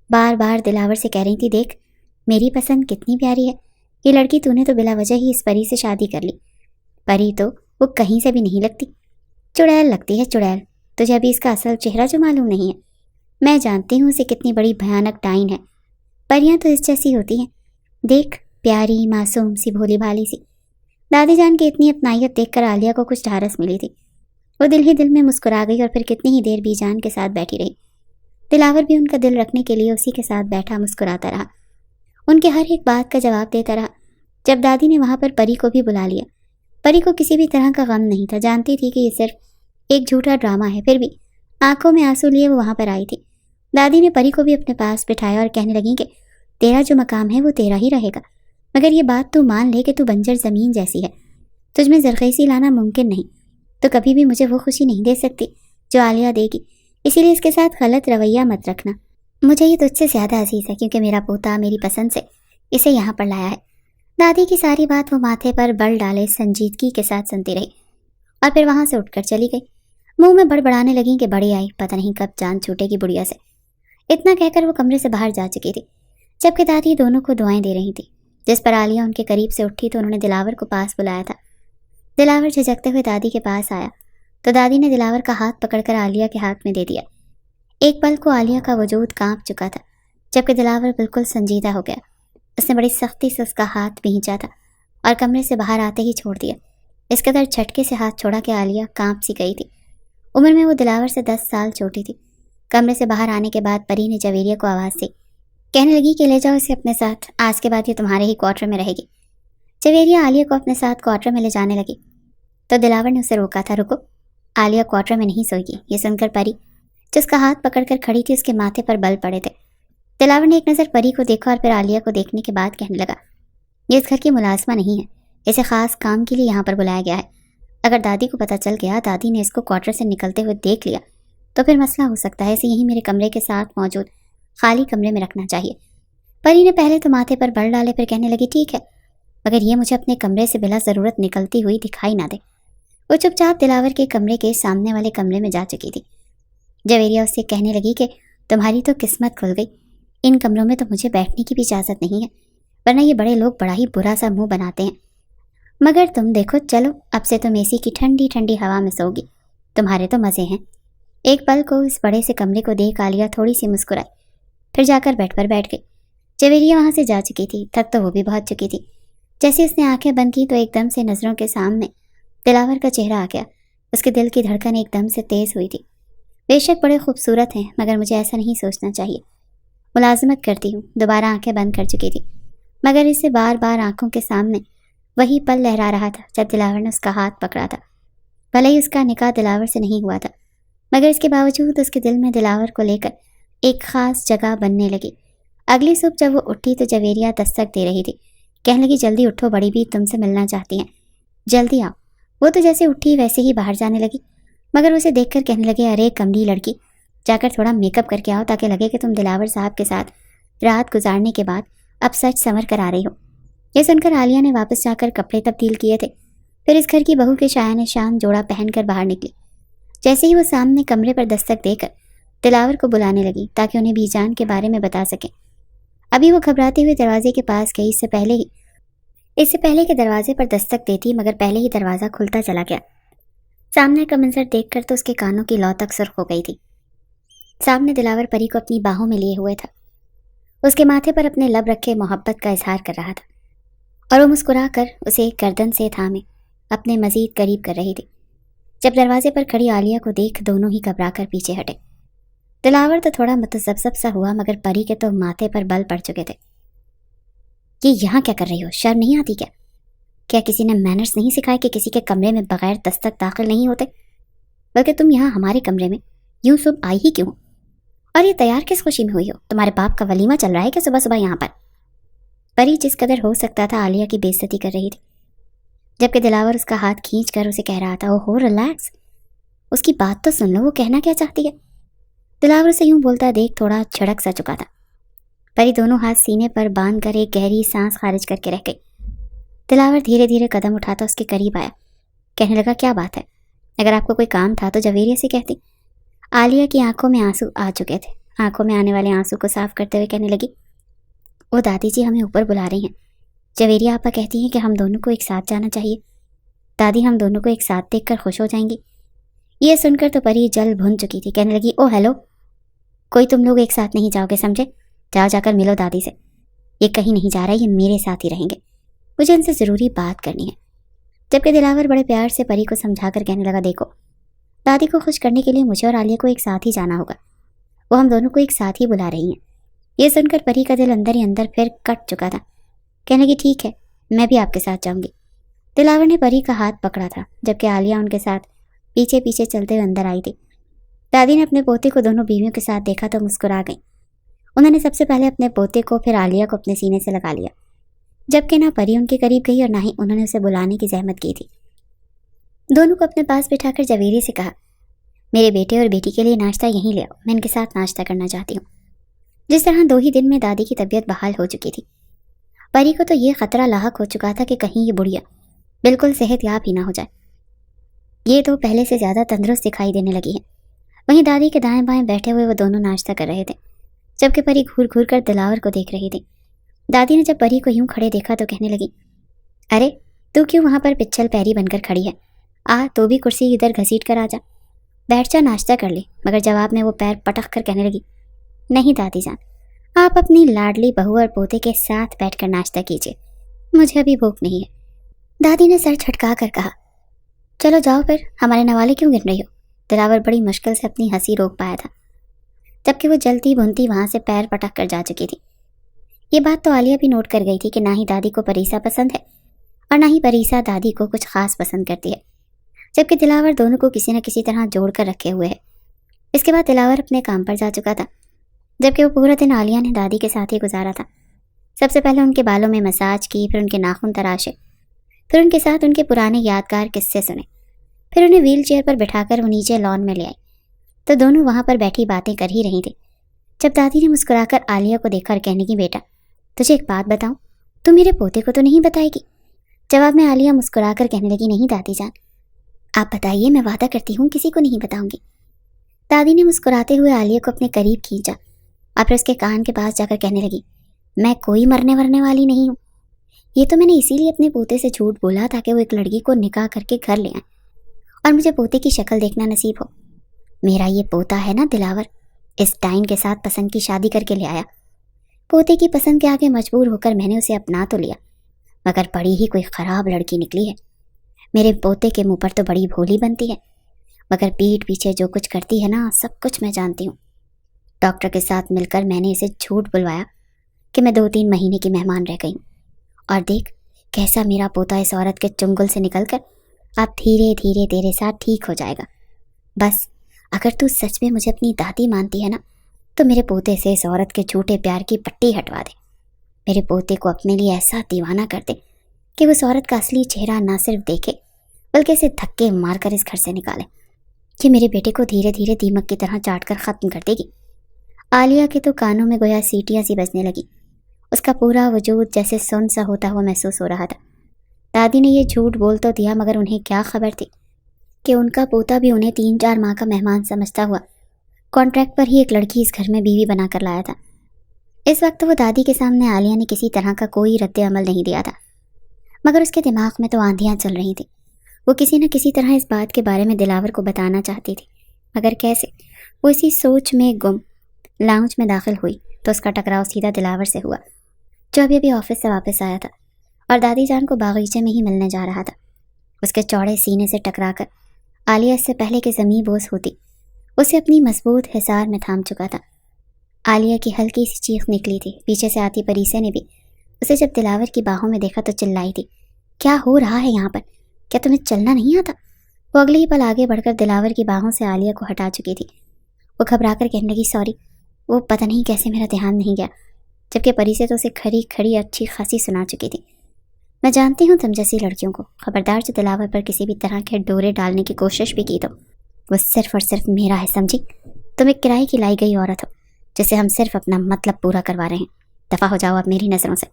بار بار دلاور سے کہہ رہی تھی، دیکھ میری پسند کتنی پیاری ہے، یہ لڑکی تو نے تو بلا وجہ ہی اس پری سے شادی کر لی، پری تو وہ کہیں سے بھی نہیں لگتی، چڑیل لگتی ہے چڑیل، تجھے ابھی اس کا اصل چہرہ جو معلوم نہیں ہے، میں جانتی ہوں اسے کتنی بڑی بھیانک ڈائن ہے، پریاں تو اس جیسی ہوتی ہیں، دیکھ پیاری معصوم سی بھولی بھالی سی۔ دادی جان کی اتنی اپنائیت دیکھ کر عالیہ کو کچھ ڈھارس ملی تھی، وہ دل ہی دل میں مسکرا گئی اور پھر کتنی ہی دیر بی جان کے ساتھ بیٹھی رہی۔ دلاور بھی ان کا دل رکھنے کے لیے اسی کے ساتھ بیٹھا مسکراتا رہا، ان کے ہر ایک بات کا جواب دیتا رہا۔ جب دادی نے وہاں پر پری کو بھی بلا لیا، پری کو کسی بھی طرح کا غم نہیں تھا، جانتی تھی کہ یہ صرف ایک جھوٹا ڈرامہ ہے، پھر بھی آنکھوں میں آنسو لیے وہ وہاں پر آئی تھی۔ دادی نے پری کو بھی اپنے پاس بٹھایا اور کہنے لگی کہ تیرا جو مقام ہے وہ تیرا ہی رہے گا، مگر یہ بات تو مان لے کہ تو بنجر زمین جیسی ہے، تجھ میں زرخیزی لانا ممکن نہیں، تو کبھی بھی مجھے وہ خوشی نہیں دے سکتی جو عالیہ دے گی، اسی لیے اس کے ساتھ غلط رویہ مت رکھنا۔ مجھے یہ تجھ سے زیادہ عزیز ہے کیونکہ میرا پوتا میری پسند سے اسے یہاں پر لایا ہے۔ دادی کی ساری بات وہ ماتھے پر بل ڈالے سنجیدگی کے ساتھ سنتی رہی اور پھر وہاں سے اٹھ کر چلی گئی، منہ میں بڑبڑانے لگیں کہ بڑی آئی، پتہ نہیں کب جان چھوٹے گی بڑھیا سے۔ اتنا کہہ کر وہ کمرے سے باہر جا چکی تھی، جبکہ دادی دونوں کو دعائیں دے رہی تھی۔ جس پر عالیہ ان کے قریب سے اٹھی تو انہوں نے دلاور کو پاس بلایا تھا۔ دلاور جھجکتے ہوئے دادی کے پاس آیا تو دادی نے دلاور کا ہاتھ پکڑ کر عالیہ کے ہاتھ میں دے دیا۔ ایک پل کو عالیہ کا وجود کانپ چکا تھا، جبکہ دلاور بالکل سنجیدہ ہو گیا۔ اس نے بڑی سختی سے اس کا ہاتھ بھینچا تھا اور کمرے سے باہر آتے ہی چھوڑ دیا۔ اس قدر جھٹکے سے ہاتھ چھوڑا کہ عالیہ کانپ سی گئی تھی۔ عمر میں وہ دلاور سے 10 سال چھوٹی تھی۔ کمرے سے باہر آنے کے بعد پری نے جویریہ کو آواز دی، کہنے لگی کہ لے جاؤ اسے اپنے ساتھ، آج کے بعد یہ تمہارے ہی کوارٹر میں رہے گی۔ جویریہ عالیہ کو اپنے ساتھ کوارٹر میں لے جانے لگی تو دلاور نے اسے روکا تھا، رکو، عالیہ کوارٹر میں نہیں سوئے گی۔ یہ سن کر پری جس کا ہاتھ پکڑ کر کھڑی تھی اس کے ماتھے پر بل پڑے تھے۔ دلاور نے ایک نظر پری کو دیکھا اور پھر عالیہ کو دیکھنے کے بعد کہنے لگا، یہ اس گھر کی ملازمہ نہیں ہے، اسے خاص کام کے لیے یہاں پر بلایا گیا ہے۔ اگر دادی کو پتہ چل گیا، دادی نے اس کو کوارٹر سے نکلتے ہوئے دیکھ لیا تو پھر مسئلہ ہو سکتا ہے، اسے یہیں میرے کمرے کے ساتھ موجود خالی کمرے میں رکھنا چاہیے۔ پری نے پہلے تو ماتھے پر بل ڈالے، پھر کہنے لگی، ٹھیک ہے، مگر یہ مجھے اپنے کمرے سے بلا ضرورت نکلتی ہوئی دکھائی نہ دے۔ وہ چپ چاپ دلاور کے کمرے کے سامنے والے کمرے میں جا چکی تھی۔ جویریہ اس سے کہنے لگی کہ تمہاری تو قسمت کھل گئی، ان کمروں میں تو مجھے بیٹھنے کی بھی اجازت نہیں ہے، ورنہ یہ بڑے لوگ بڑا ہی برا سا منہ بناتے ہیں، مگر تم دیکھو، چلو اب سے تم اے سی کی ٹھنڈی ٹھنڈی ہوا میں سوگی، تمہارے تو مزے ہیں۔ ایک پل کو اس بڑے سے کمرے کو دیکھ عالیہ تھوڑی سی مسکرائی، پھر جا کر بیڈ پر بیٹھ گئی۔ جویریہ وہاں سے جا چکی تھی، تھک تو وہ بھی بہت چکی تھی۔ جیسے اس نے آنکھیں بند کی تو ایک دم سے نظروں کے سامنے دلاور کا چہرہ آ گیا۔ اس کے دل کی دھڑکن ایک دم سے تیز ہوئی تھی۔ بے شک بڑے خوبصورت ہیں، مگر مجھے ایسا نہیں سوچنا چاہیے۔ ملازمت کرتی ہوں، دوبارہ آنکھیں بند کر چکی تھی، مگر اسے بار بار آنکھوں کے سامنے وہی پل لہرا رہا تھا جب دلاور نے اس کا ہاتھ پکڑا تھا۔ بھلے ہی اس کا نکاح دلاور سے نہیں ہوا تھا، مگر اس کے باوجود اس کے دل میں دلاور کو لے کر ایک خاص جگہ بننے لگی۔ اگلی صبح جب وہ اٹھی تو جویریہ دستک دے رہی تھی، کہنے لگی، جلدی اٹھو، بڑی بھی تم سے ملنا چاہتی ہیں، جلدی آؤ۔ وہ تو جیسے اٹھی ویسے ہی باہر جانے لگی، مگر اسے دیکھ کر کہنے لگے، ارے کملی لڑکی، جا کر تھوڑا میک اپ کر کے آؤ تاکہ لگے کہ تم دلاور صاحب کے ساتھ رات گزارنے کے بعد اب سچ سنور کر آ رہی ہو۔ یہ سن کر عالیہ نے واپس جا کر کپڑے تبدیل کیے تھے، پھر اس گھر کی بہو کے شایان شان جوڑا پہن کر باہر نکلی۔ جیسے ہی وہ سامنے کمرے پر دستک دے کر دلاور کو بلانے لگی تاکہ انہیں بی جان کے بارے میں بتا سکیں، ابھی وہ گھبراتے ہوئے دروازے کے پاس گئی، اس سے پہلے کہ دروازے پر دستک دیتی، مگر پہلے ہی دروازہ کھلتا چلا گیا۔ سامنے کا منظر دیکھ کر تو اس کے کانوں کی لو تک سرخ ہو گئی تھی۔ سامنے دلاور پری کو اپنی باہوں میں لیے ہوئے تھا، اس کے ماتھے پر اپنے لب رکھے محبت کا اظہار کر رہا تھا، اور وہ مسکرا کر اسے گردن سے تھامے اپنے مزید قریب کر رہی تھی۔ جب دروازے پر کھڑی عالیہ کو دیکھ دونوں ہی گھبرا کر پیچھے ہٹے۔ دلاور تو تھوڑا متذبذب سا ہوا، مگر پری کے تو ماتھے پر بل پڑ چکے تھے۔ یہ یہاں کیا کر رہی ہو؟ شرم نہیں آتی کیا کسی نے مینرز نہیں سکھائے کہ کسی کے کمرے میں بغیر دستک داخل نہیں ہوتے؟ بلکہ تم یہاں ہمارے کمرے میں یوں صبح آئی ہی کیوں؟ اور یہ تیار کس خوشی میں ہوئی ہو؟ تمہارے باپ کا ولیمہ چل رہا ہے کہ صبح صبح یہاں پر؟ پری جس قدر ہو سکتا تھا عالیہ کی بے عزتی کر رہی تھی، جبکہ دلاور اس کا ہاتھ کھینچ کر اسے کہہ رہا تھا اوہو ریلیکس، اس کی بات تو سن لو، وہ کہنا کیا چاہتی ہے؟ دلاور اسے یوں بولتا دیکھ تھوڑا جھڑک سا چکا تھا۔ پری دونوں ہاتھ سینے پر باندھ کر ایک گہری سانس خارج کر کے رہ گئی۔ دلاور دھیرے دھیرے قدم اٹھاتا اس کے قریب آیا، کہنے لگا کیا بات ہے؟ اگر آپ کو کوئی کام تھا تو جویریہ سے کہتی۔ عالیہ کی آنکھوں میں آنسو آ چکے تھے، آنکھوں میں آنے والے آنسو کو صاف کرتے ہوئے کہنے لگی وہ دادی جی ہمیں اوپر بلا رہی ہیں، جویریہ آپا کہتی ہیں کہ ہم دونوں کو ایک ساتھ جانا چاہیے، دادی ہم دونوں کو ایک ساتھ دیکھ کر خوش ہو جائیں گی۔ یہ سن کر تو پری جل بھن چکی تھی، کہنے لگی او ہیلو، کوئی تم لوگ ایک ساتھ نہیں جاؤ گے سمجھے؟ جاؤ جا کر ملو دادی سے، یہ کہیں نہیں جا رہا، یہ میرے ساتھ ہی رہیں گے، مجھے ان سے ضروری بات کرنی ہے۔ جبکہ دلاور بڑے پیار سے پری کو سمجھا کر کہنے لگا دیکھو دادی کو خوش کرنے کے لیے مجھے اور عالیہ کو ایک ساتھ ہی جانا ہوگا، وہ ہم دونوں کو ایک ساتھ ہی بلا رہی ہیں۔ یہ سن کر پری کا دل اندر ہی اندر پھر کٹ چکا تھا، کہنے لگی ٹھیک ہے میں بھی آپ کے ساتھ جاؤں گی۔ دلاور نے پری کا ہاتھ پکڑا تھا، جبکہ عالیہ ان کے ساتھ پیچھے پیچھے چلتے ہوئے اندر آئی تھی۔ دادی نے اپنے پوتے کو دونوں بیویوں کے ساتھ دیکھا تو مسکرا گئی، انہوں نے سب سے پہلے اپنے پوتے کو پھر عالیہ کو اپنے سینے سے لگا لیا، جبکہ نہ پری ان کے قریب گئی اور نہ ہی انہوں نے اسے بلانے کی زحمت کی تھی۔ دونوں کو اپنے پاس بٹھا کر جویریہ سے کہا میرے بیٹے اور بیٹی کے لیے ناشتہ یہیں لے آؤ، میں ان کے ساتھ ناشتہ کرنا چاہتی ہوں۔ جس طرح 2 ہی دن میں دادی کی طبیعت بحال ہو چکی تھی، پری کو تو یہ خطرہ لاحق ہو چکا تھا کہ کہیں یہ بڑھیا بالکل صحت یاب ہی نہ ہو جائے۔ یہ تو پہلے سے زیادہ تندرست دکھائی دینے لگی ہے۔ وہیں دادی کے دائیں بائیں بیٹھے ہوئے وہ دونوں ناشتہ کر رہے تھے، جبکہ پری گھور گھور کر دلاور کو دیکھ رہی تھی۔ دادی نے جب پری کو یوں کھڑے دیکھا تو کہنے لگی ارے تو کیوں وہاں پر پچھل پیری بن کر کھڑی ہے؟ تو بھی کرسی ادھر گھسیٹ کر آ جا، بیٹھ جا ناشتہ کر لے۔ مگر جواب میں وہ پیر پٹک کر کہنے لگی نہیں دادی جان، آپ اپنی لاڈلی بہو اور پوتے کے ساتھ بیٹھ کر ناشتہ کیجیے، مجھے ابھی بھوک نہیں ہے۔ دادی نے سر چھٹکا کر کہا چلو جاؤ پھر، ہمارے نوالے کیوں گن رہی ہو؟ دلاور بڑی مشکل سے اپنی ہنسی روک پایا تھا، جبکہ وہ جلتی بھنتی وہاں سے پیر پٹک کر جا چکی تھی۔ یہ بات تو عالیہ بھی نوٹ کر گئی تھی کہ نہ ہی دادی کو پریسا پسند ہے اور نہ ہی پریسا دادی کو کچھ خاص پسند کرتی ہے، جبکہ دلاور دونوں کو کسی نہ کسی طرح جوڑ کر رکھے ہوئے ہے۔ اس کے بعد دلاور اپنے کام پر جا چکا تھا، جبکہ وہ پورا دن عالیہ نے دادی کے ساتھ ہی گزارا تھا۔ سب سے پہلے ان کے بالوں میں مساج کی، پھر ان کے ناخن تراشے، پھر ان کے ساتھ ان کے پرانے یادگار قصے سنے، پھر انہیں ویل چیئر پر بٹھا کر وہ نیچے لان میں لے آئی تو دونوں وہاں پر بیٹھی باتیں کر ہی رہی تھی، جب دادی نے مسکرا کر عالیہ کو دیکھا اور کہنے کی بیٹا تجھے ایک بات بتاؤں، تو میرے پوتے کو تو نہیں بتائے گی؟ جواب میں عالیہ مسکرا کر کہنے لگی نہیں دادی جان، آپ بتائیے، میں وعدہ کرتی ہوں کسی کو نہیں بتاؤں گی۔ دادی نے مسکراتے ہوئے عالیہ کو اپنے قریب کھینچا اور پھر اس کے کان کے پاس جا کر کہنے لگی میں کوئی مرنے ورنے والی نہیں ہوں، یہ تو میں نے اسی لیے اپنے پوتے سے جھوٹ بولا تاکہ وہ ایک لڑکی کو نکاح کر کے گھر لے آئیں اور مجھے پوتے کی شکل دیکھنا نصیب ہو۔ میرا یہ پوتا ہے نا دلاور، اس ٹائم کے ساتھ پسند کی شادی کر کے لے آیا، پوتے کی پسند کے آگے مجبور ہو کر میں نے اسے اپنا تو لیا، مگر بڑی ہی کوئی خراب لڑکی نکلی ہے۔ میرے پوتے کے منہ پر تو بڑی بھولی بنتی ہے، مگر پیٹھ پیچھے جو کچھ کرتی ہے نا، سب کچھ میں جانتی ہوں۔ ڈاکٹر کے ساتھ مل کر میں نے اسے جھوٹ بلوایا کہ میں 2-3 مہینے کی مہمان رہ گئی ہوں، اور دیکھ کیسا میرا پوتا اس عورت کے چنگل سے نکل کر اب دھیرے دھیرے تیرے ساتھ ٹھیک ہو جائے گا۔ بس اگر تو سچ میں مجھے اپنی دادی مانتی ہے نا، تو میرے پوتے سے اس عورت کے جھوٹے پیار کی پٹی ہٹوا دے، میرے پوتے کو اپنے لیے ایسا دیوانہ کر دے کہ وہ اس عورت کا اصلی چہرہ نہ صرف دیکھے بلکہ اسے دھکے مار کر اس گھر سے نکالے، کہ میرے بیٹے کو دھیرے دھیرے دیمک کی طرح چاٹ کر ختم کر دے گی۔ عالیہ کے تو کانوں میں گویا سیٹیاں سی بجنے لگی، اس کا پورا وجود جیسے سن سا ہوتا ہوا محسوس ہو رہا تھا۔ دادی نے یہ جھوٹ بول تو دیا، مگر انہیں کیا خبر تھی کہ ان کا پوتا بھی انہیں 3-4 ماہ کا مہمان سمجھتا ہوا کانٹریکٹ پر ہی ایک لڑکی اس گھر میں بیوی بنا کر لایا تھا۔ اس وقت وہ دادی کے سامنے عالیہ نے کسی طرح کا کوئی رد عمل نہیں دیا تھا، مگر اس کے دماغ میں تو آندھیاں چل رہی تھیں۔ وہ کسی نہ کسی طرح اس بات کے بارے میں دلاور کو بتانا چاہتی تھی، مگر کیسے؟ وہ اسی سوچ میں گم لاؤنج میں داخل ہوئی تو اس کا ٹکراؤ سیدھا دلاور سے ہوا، جو ابھی آفس سے واپس آیا تھا اور دادی جان کو باغیچے میں ہی ملنے جا رہا تھا۔ اس کے چوڑے سینے سے ٹکرا کر عالیہ اس سے پہلے کہ زمیں بوس ہوتی اسے اپنی مضبوط حصار میں تھام چکا تھا۔ عالیہ کی ہلکی سی چیخ نکلی تھی، پیچھے سے آتی پریسے نے بھی اسے جب دلاور کی باہوں میں دیکھا تو چلائی تھی کیا ہو رہا ہے یہاں پر؟ کیا تمہیں چلنا نہیں آتا؟ وہ اگلے ہی پل آگے بڑھ کر دلاور کی باہوں سے عالیہ کو ہٹا چکی تھی۔ وہ گھبرا کر کہنے لگی سوری وہ پتہ نہیں کیسے میرا دھیان نہیں گیا، جبکہ پری سے تو اسے کھڑی کھڑی اچھی خاصی سنا چکی تھی۔ میں جانتی ہوں تم جیسی لڑکیوں کو، خبردار جو دلاور پر کسی بھی طرح کے ڈورے ڈالنے کی کوشش بھی کی تو وہ صرف اور صرف میرا ہے، سمجھی؟ تم ایک کرائے کی لائی گئی عورت ہو جسے ہم صرف اپنا مطلب پورا کروا رہے ہیں۔ دفع ہو جاؤ اب میری نظروں سے۔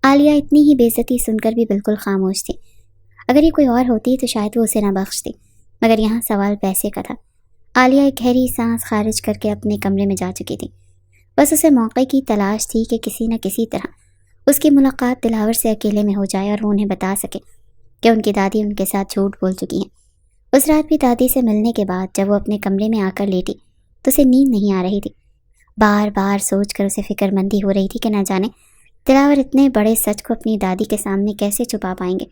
عالیہ اتنی ہی بے عزتی سن کر بھی بالکل خاموش تھی۔ اگر یہ کوئی اور ہوتی تو شاید وہ اسے نہ بخشتی، مگر یہاں سوال پیسے کا تھا۔ عالیہ ایک گہری سانس خارج کر کے اپنے کمرے میں جا چکی تھی۔ بس اسے موقع کی تلاش تھی کہ کسی نہ کسی طرح اس کی ملاقات دلاور سے اکیلے میں ہو جائے اور وہ انہیں بتا سکے کہ ان کی دادی ان کے ساتھ جھوٹ بول چکی ہیں۔ اس رات بھی دادی سے ملنے کے بعد جب وہ اپنے کمرے میں آ کر لیٹی تو اسے نیند نہیں آ رہی تھی۔ بار بار سوچ کر اسے فکر مندی ہو رہی تھی کہ نہ جانے دلاور اتنے بڑے سچ کو اپنی دادی کے سامنے کیسے چھپا پائیں گے۔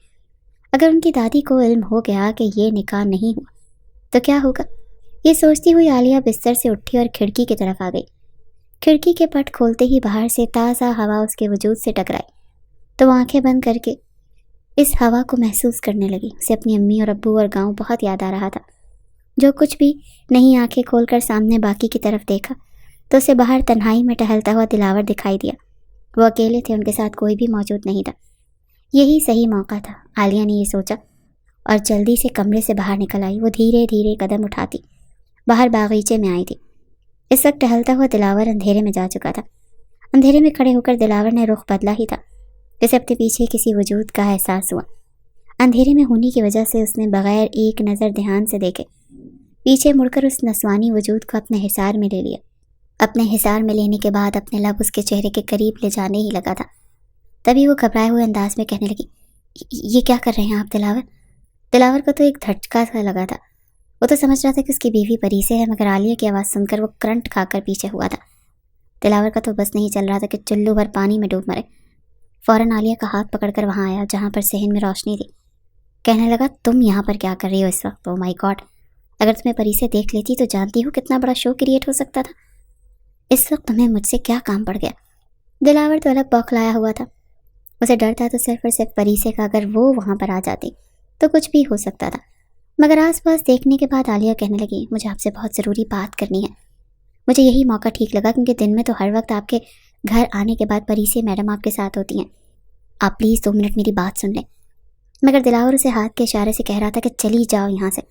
اگر ان کی دادی کو علم ہو گیا کہ یہ نکاح نہیں ہوا تو کیا ہوگا؟ یہ سوچتی ہوئی عالیہ بستر سے اٹھی اور کھڑکی کی طرف آ گئی۔ کھڑکی کے پٹ کھولتے ہی باہر سے تازہ ہوا اس کے وجود سے ٹکرائی تو وہ آنکھیں بند کر کے اس ہوا کو محسوس کرنے لگی۔ اسے اپنی امی اور ابو اور گاؤں بہت یاد آ رہا تھا۔ جو کچھ بھی نہیں آنکھیں کھول کر سامنے باقی کی طرف دیکھا تو اسے باہر تنہائی میں ٹہلتا ہوا دلاور دکھائی دیا۔ وہ اکیلے تھے، ان کے ساتھ کوئی بھی موجود نہیں تھا۔ یہی صحیح موقع تھا، عالیہ نے یہ سوچا اور جلدی سے کمرے سے باہر نکل آئی۔ وہ دھیرے دھیرے قدم اٹھاتی باہر باغیچے میں آئی تھی۔ اس وقت ٹہلتا ہوا دلاور اندھیرے میں جا چکا تھا۔ اندھیرے میں کھڑے ہو کر دلاور نے رخ بدلا ہی تھا، جسے اپنے پیچھے کسی وجود کا احساس ہوا۔ اندھیرے میں ہونے کی وجہ سے اس نے بغیر ایک نظر دھیان سے دیکھے پیچھے مڑ کر اس نسوانی وجود کو اپنے حصار میں لے لیا۔ اپنے حصار میں لینے کے بعد اپنے لب اس کے چہرے کے قریب لے جانے ہی لگا تھا، تبھی وہ گھبرائے ہوئے انداز میں کہنے لگی، یہ کیا کر رہے ہیں آپ دلاور؟ دلاور کو تو ایک دھچکا سا لگا تھا۔ وہ تو سمجھ رہا تھا کہ اس کی بیوی پری سے ہے، مگر عالیہ کی آواز سن کر وہ کرنٹ کھا کر پیچھے ہوا تھا۔ دلاور کا تو بس نہیں چل رہا تھا کہ چلو بھر پانی میں ڈوب مرے۔ فوراً عالیہ کا ہاتھ پکڑ کر وہاں آیا جہاں پر صحن میں روشنی تھی۔ کہنے لگا، تم یہاں پر کیا کر رہی ہو اس وقت؟ او مائی گاڈ، اگر تمہیں پری سے دیکھ لیتی تو جانتی ہو کتنا بڑا شو کریٹ ہو سکتا تھا۔ اس وقت تمہیں مجھ سے کیا کام پڑ گیا؟ دلاور تو الگ بوکھلایا ہوا تھا۔ اسے ڈر تھا تو صرف اور صرف پری سے کا اگر وہ وہاں پر آ جاتی تو کچھ بھی ہو سکتا تھا۔ مگر آس پاس دیکھنے کے بعد عالیہ کہنے لگی، مجھے آپ سے بہت ضروری بات کرنی ہے۔ مجھے یہی موقع ٹھیک لگا کیونکہ دن میں تو ہر وقت آپ کے گھر آنے کے بعد پری سے میڈم آپ کے ساتھ ہوتی ہیں۔ آپ پلیز 2 منٹ میری بات سن لیں۔ مگر دلاور اسے ہاتھ کے اشارے سے کہہ رہا تھا کہ چلی جاؤ یہاں سے،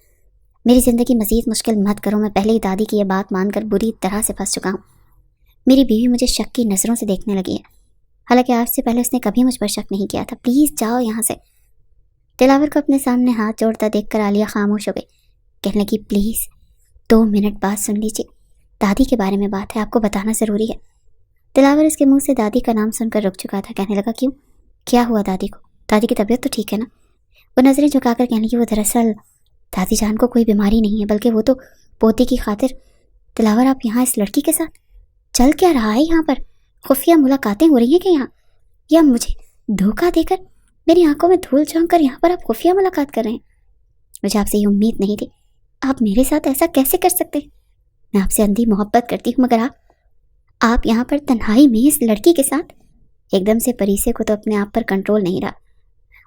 میری زندگی مزید مشکل مت کرو۔ میں پہلے ہی دادی کی یہ بات مان کر بری طرح سے پھنس چکا ہوں۔ میری بیوی مجھے شک کی نظروں سے دیکھنے لگی ہے، حالانکہ آج سے پہلے اس نے کبھی مجھ پر شک نہیں کیا تھا۔ پلیز جاؤ یہاں سے۔ دلاور کو اپنے سامنے ہاتھ جوڑتا دیکھ کر عالیہ خاموش ہو گئی۔ کہنے لگی، پلیز 2 منٹ بات سن لیجیے، دادی کے بارے میں بات ہے، آپ کو بتانا ضروری ہے۔ دلاور اس کے منہ سے دادی کا نام سن کر رک چکا تھا۔ کہنے لگا، کیوں؟ کیا ہوا دادی کو؟ دادی کی طبیعت تو ٹھیک ہے نا؟ وہ نظریں جھکا کر کہنے لگی، وہ دراصل دادی جان کو کوئی بیماری نہیں ہے، بلکہ وہ تو پوتی کی خاطر۔ دلاور، آپ یہاں اس لڑکی کے ساتھ؟ چل کیا رہا ہے یہاں پر؟ خفیہ ملاقاتیں ہو رہی ہیں کہ یہاں؟ یا مجھے دھوکہ دے کر میری آنکھوں میں دھول جھونک کر یہاں پر آپ خفیہ ملاقات کر رہے ہیں؟ مجھے آپ سے یہ امید نہیں تھی، آپ میرے ساتھ ایسا کیسے کر سکتے ہیں؟ میں آپ سے اندھی محبت کرتی ہوں، مگر آپ یہاں پر تنہائی میں اس لڑکی کے ساتھ؟ ایک دم سے پریسے کو تو اپنے آپ پر کنٹرول نہیں رہا۔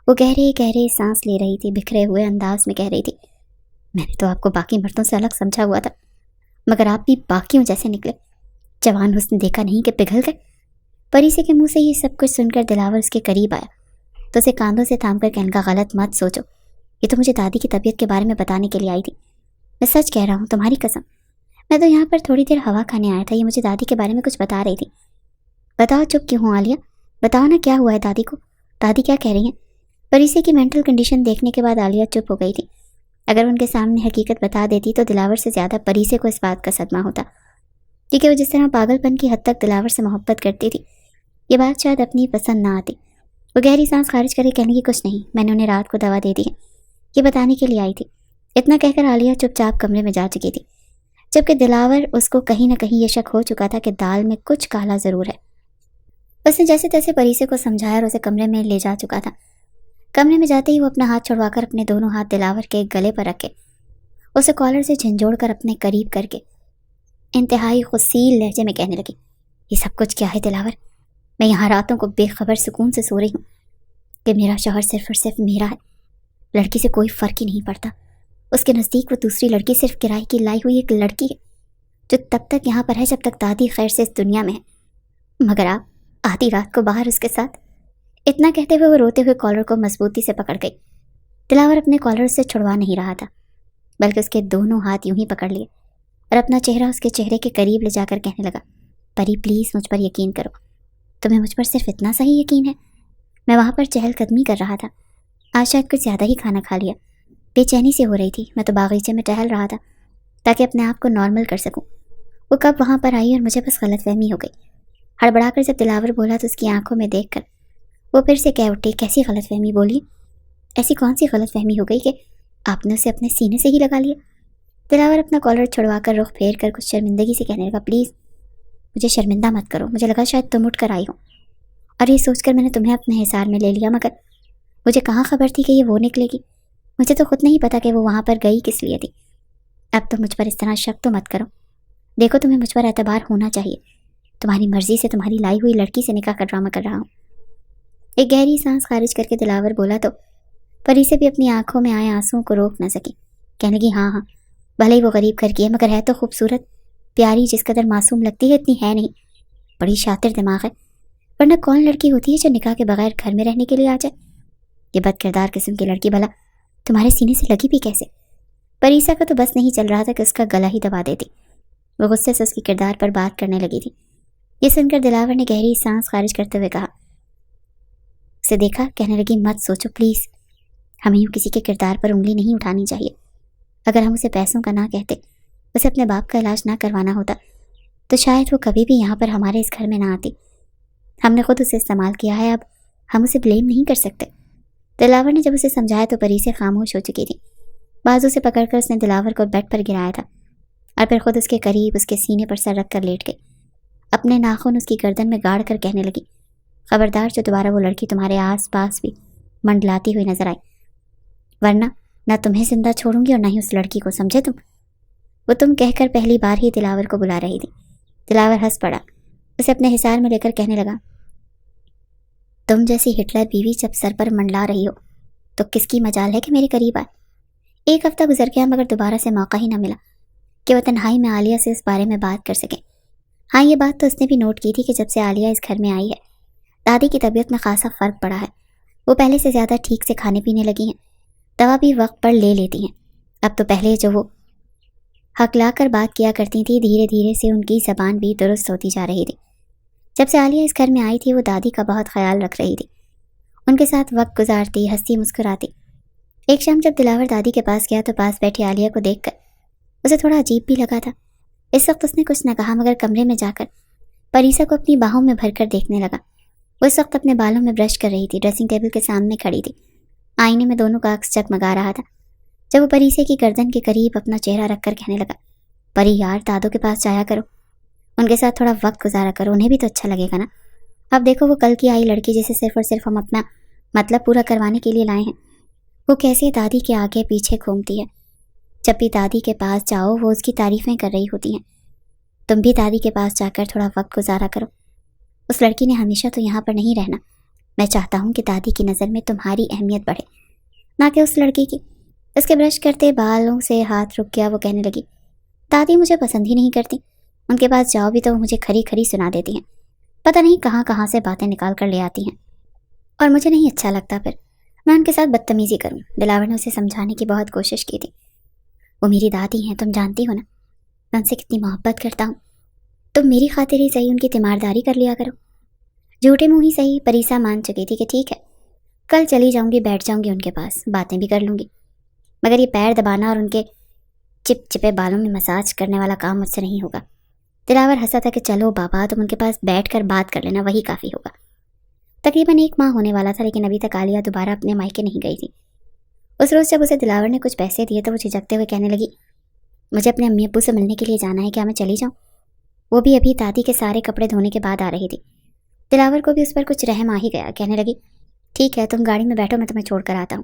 وہ گہرے گہرے سانس لے رہی تھی، بکھرے ہوئے انداز میں کہہ رہی تھی، میں نے تو آپ کو باقی مردوں سے الگ سمجھا ہوا تھا، مگر آپ بھی باقیوں جیسے نکلے۔ جوان حسن دیکھا نہیں کہ پگھل گئے۔ پریسے کے منہ سے یہ سب کچھ سن کر دلاور اس کے قریب آیا تو اسے کاندھوں سے تھام کر کہنے کا، غلط مت سوچو، یہ تو مجھے دادی کی طبیعت کے بارے میں بتانے کے لیے آئی تھی۔ میں سچ کہہ رہا ہوں، تمہاری قسم، میں تو یہاں پر تھوڑی دیر ہوا کھانے آیا تھا، یہ مجھے دادی کے بارے میں کچھ بتا رہی تھی۔ بتاؤ، چپ کیوں ہوں عالیہ؟ بتاؤ نا کیا ہوا ہے دادی کو؟ دادی کیا کہہ رہی ہیں؟ پریسے کی مینٹل کنڈیشن دیکھنے کے بعد عالیہ چپ ہو گئی تھی۔ اگر ان کے سامنے حقیقت بتا دیتی تو دلاور سے زیادہ پریسے کو اس بات کا صدمہ ہوتا، کیونکہ وہ جس طرح پاگل پن کی حد تک دلاور سے محبت کرتی تھی، یہ بات شاید اپنی پسند نہ آتی۔ وہ گہری سانس خارج کرے کہنے کی، کچھ نہیں، میں نے انہیں رات کو دوا دے دی ہے، یہ بتانے کے لیے آئی تھی۔ اتنا کہہ کر عالیہ چپ چاپ کمرے میں جا چکی تھی، جبکہ دلاور اس کو کہیں نہ کہیں یہ شک ہو چکا تھا کہ دال میں کچھ کالا ضرور ہے۔ اس نے جیسے تیسے پریسے کو سمجھایا اور اسے کمرے میں لے جا چکا تھا۔ کمرے میں جاتے ہی وہ اپنا ہاتھ چھڑوا کر اپنے دونوں ہاتھ دلاور کے گلے پر رکھے، اسے کالر سے جھنجھوڑ کر اپنے قریب کر کے انتہائی خصیل لہجے میں کہنے لگی، یہ سب کچھ کیا ہے دلاور؟ میں یہاں راتوں کو بے خبر سکون سے سو رہی ہوں کہ میرا شوہر صرف اور صرف میرا ہے، لڑکی سے کوئی فرق ہی نہیں پڑتا۔ اس کے نزدیک وہ دوسری لڑکی صرف کرائے کی لائی ہوئی ایک لڑکی ہے جو تب تک یہاں پر ہے جب تک دادی خیر سے اس دنیا میں ہے، مگر آپ آدھی رات کو باہر اس کے ساتھ۔ اتنا کہتے ہوئے وہ روتے ہوئے کالر کو مضبوطی سے پکڑ گئی۔ دلاور اپنے کالر سے چھڑوا نہیں رہا تھا، بلکہ اس کے دونوں ہاتھ یوں ہی پکڑ لیے اور اپنا چہرہ اس کے چہرے کے قریب لے جا کر کہنے لگا، پری پلیز مجھ پر یقین کرو، تمہیں مجھ پر صرف اتنا سا ہی یقین ہے؟ میں وہاں پر چہل قدمی کر رہا تھا، آج شاید کچھ زیادہ ہی کھانا کھا لیا، بے چینی سے ہو رہی تھی، میں تو باغیچے میں ٹہل رہا تھا تاکہ اپنے آپ کو نارمل کر سکوں۔ وہ کب وہاں پر آئی اور مجھے بس غلط فہمی ہو گئی۔ ہڑبڑا کر جب دلاور بولا تو اس کی آنکھوں میں دیکھ کر وہ پھر سے کہہ اٹھی، کیسی غلط فہمی بولی؟ ایسی کون سی غلط فہمی ہو گئی کہ آپ نے اسے اپنے سینے سے ہی لگا لیا؟ دلاور اپنا کالر چھڑوا کر رخ پھیر کر کچھ شرمندگی سے کہنے لگا، پلیز مجھے شرمندہ مت کرو، مجھے لگا شاید تم اٹھ کر آئی ہو اور یہ سوچ کر میں نے تمہیں اپنے حصار میں لے لیا، مگر مجھے کہاں خبر تھی کہ یہ وہ نکلے گی؟ مجھے تو خود نہیں پتا کہ وہ وہاں پر گئی کس لیے تھی۔ اب تو مجھ پر اس طرح شک تو مت کرو، دیکھو تمہیں مجھ پر اعتبار ہونا چاہیے، تمہاری مرضی سے تمہاری لائی ہوئی لڑکی سے نکاح کا ڈرامہ کر رہا ہوں۔ ایک گہری سانس خارج کر کے دلاور بولا تو پری سے بھی اپنی آنکھوں میں آئے آنسوؤں کو روک نہ سکی، کہنے لگی، ہاں بھلے ہی وہ غریب گھر کی ہے مگر ہے تو خوبصورت، پیاری، جس قدر معصوم لگتی ہے اتنی ہے نہیں، بڑی شاطر دماغ ہے، ورنہ کون لڑکی ہوتی ہے جو نکاح کے بغیر گھر میں رہنے کے لیے آ جائے؟ یہ بد کردار قسم کی لڑکی بھلا تمہارے سینے سے لگی بھی کیسے؟ پریسا کا تو بس نہیں چل رہا تھا کہ اس کا گلا ہی دبا دیتی، وہ غصے سے اس کی کردار پر بات کرنے لگی تھی۔ یہ سن کر دلاور نے گہری سانس خارج کرتے ہوئے کہا، اسے دیکھا، کہنے لگی، مت سوچو پلیز، ہمیں یوں کسی کے کردار پر انگلی نہیں اٹھانی چاہیے، اگر ہم اسے پیسوں کا نہ کہتے، اسے اپنے باپ کا علاج نہ کروانا ہوتا تو شاید وہ کبھی بھی یہاں پر ہمارے اس گھر میں نہ آتی، ہم نے خود اسے استعمال کیا ہے، اب ہم اسے بلیم نہیں کر سکتے۔ دلاور نے جب اسے سمجھایا تو پری سے خاموش ہو چکی تھی، بازو سے پکڑ کر اس نے دلاور کو بیڈ پر گرایا تھا اور پھر خود اس کے قریب اس کے سینے پر سر رکھ کر لیٹ گئی، اپنے ناخن اس کی گردن میں گاڑ کر کہنے لگی، خبردار جو دوبارہ وہ لڑکی تمہارے آس پاس بھی منڈلاتی ہوئی نظر آئی، ورنہ نہ تمہیں زندہ چھوڑوں گی اور نہ ہی اس لڑکی کو، سمجھے تم؟ وہ تم کہہ کر پہلی بار ہی دلاور کو بلا رہی تھی۔ دلاور ہنس پڑا، اسے اپنے حصار میں لے کر کہنے لگا، تم جیسی ہٹلر بیوی جب سر پر منڈلا رہی ہو تو کس کی مجال ہے کہ میرے قریب آئے؟ ایک ہفتہ گزر گیا مگر دوبارہ سے موقع ہی نہ ملا کہ وہ تنہائی میں عالیہ سے اس بارے میں بات کر سکے۔ ہاں یہ بات تو اس نے بھی نوٹ کی تھی کہ جب سے عالیہ اس گھر میں آئی ہے دادی کی طبیعت میں خاصا فرق پڑا ہے، وہ پہلے سے زیادہ ٹھیک سے کھانے پینے لگی ہیں، دوا بھی وقت پر لے لیتی ہیں، اب تو پہلے جو وہ ہکلا کر بات کیا کرتی تھی دھیرے دھیرے سے ان کی زبان بھی درست ہوتی جا رہی تھی۔ جب سے عالیہ اس گھر میں آئی تھی وہ دادی کا بہت خیال رکھ رہی تھی، ان کے ساتھ وقت گزارتی، ہنستی مسکراتی۔ ایک شام جب دلاور دادی کے پاس گیا تو پاس بیٹھی عالیہ کو دیکھ کر اسے تھوڑا عجیب بھی لگا تھا۔ اس وقت اس نے کچھ نہ کہا مگر کمرے میں جا کر پریسا کو اپنی باہوں میں بھر کر دیکھنے لگا۔ وہ اس وقت اپنے بالوں میں برش کر رہی تھی، ڈریسنگ ٹیبل کے سامنے کھڑی تھی، آئینے میں دونوں کا عکس جگمگا رہا تھا۔ جب وہ پریسے کی گردن کے قریب اپنا چہرہ رکھ کر کہنے لگا، پری یار دادوں کے پاس جایا کرو، ان کے ساتھ تھوڑا وقت گزارا کرو، انہیں بھی تو اچھا لگے گا نا۔ اب دیکھو وہ کل کی آئی لڑکی جسے صرف اور صرف ہم اپنا مطلب پورا کروانے کے لیے لائے ہیں، وہ کیسے دادی کے آگے پیچھے گھومتی ہے، جب بھی دادی کے پاس جاؤ وہ اس کی تعریفیں کر رہی ہوتی ہیں۔ تم بھی دادی کے پاس جا کر تھوڑا وقت گزارا کرو، اس لڑکی نے ہمیشہ تو یہاں پر نہیں رہنا، میں چاہتا ہوں کہ دادی کی نظر میں تمہاری اہمیت بڑھے، نہ کہ اس لڑکی کی۔ اس کے برش کرتے بالوں سے ہاتھ رک گیا، وہ کہنے لگی، دادی مجھے پسند ہی نہیں کرتی، ان کے پاس جاؤ بھی تو وہ مجھے کھری کھری سنا دیتی ہیں، پتہ نہیں کہاں کہاں سے باتیں نکال کر لے آتی ہیں، اور مجھے نہیں اچھا لگتا پھر میں ان کے ساتھ بدتمیزی کروں۔ دلاور نے اسے سمجھانے کی بہت کوشش کی تھی، وہ میری دادی ہیں، تم جانتی ہو نا میں ان سے کتنی محبت کرتا ہوں، تم میری خاطر ہی صحیح ان کی تیمارداری کر لیا کرو۔ جھوٹے منہ ہی صحیح پریسا مان چکی تھی کہ ٹھیک ہے کل چلی جاؤں گی، بیٹھ جاؤں گی ان کے پاس، باتیں بھی کر لوں گی، مگر یہ پیر دبانا اور ان کے چپ چپے بالوں میں مساج کرنے والا کام مجھ سے نہیں ہوگا۔ دلاور ہنسا تھا کہ چلو بابا تم ان کے پاس بیٹھ کر بات کر لینا، وہی کافی ہوگا۔ تقریباً 1 ماہ ہونے والا تھا لیکن ابھی تک عالیہ دوبارہ اپنے مائکے نہیں گئی تھی۔ اس روز جب اسے دلاور نے کچھ پیسے دیے تو وہ جھجکتے ہوئے کہنے لگی، مجھے اپنے امی ابو سے ملنے کے لیے جانا ہے، کیا میں چلی جاؤں؟ وہ بھی ابھی دادی کے سارے کپڑے دھونے کے بعد آ رہی تھی۔ دلاور کو بھی اس پر کچھ رحم آ ہی گیا، کہنے لگی، ٹھیک ہے تم گاڑی میں بیٹھو، میں تمہیں چھوڑ کر آتا ہوں۔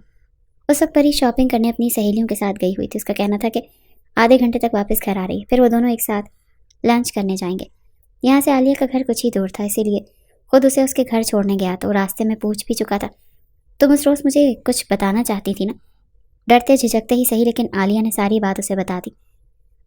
اس وقت پری شاپنگ کرنے اپنی سہیلیوں کے ساتھ گئی ہوئی تھی، اس کا کہنا تھا کہ آدھے گھنٹے تک واپس گھر آ رہی ہے، پھر وہ دونوں ایک ساتھ لنچ کرنے جائیں گے۔ یہاں سے عالیہ کا گھر کچھ ہی دور تھا، اسی لیے خود اسے اس کے گھر چھوڑنے گیا تو راستے میں پوچھ بھی چکا تھا، تم اس روز مجھے کچھ بتانا چاہتی تھی نا؟ ڈرتے جھجکتے ہی صحیح لیکن عالیہ نے ساری بات اسے بتا دی۔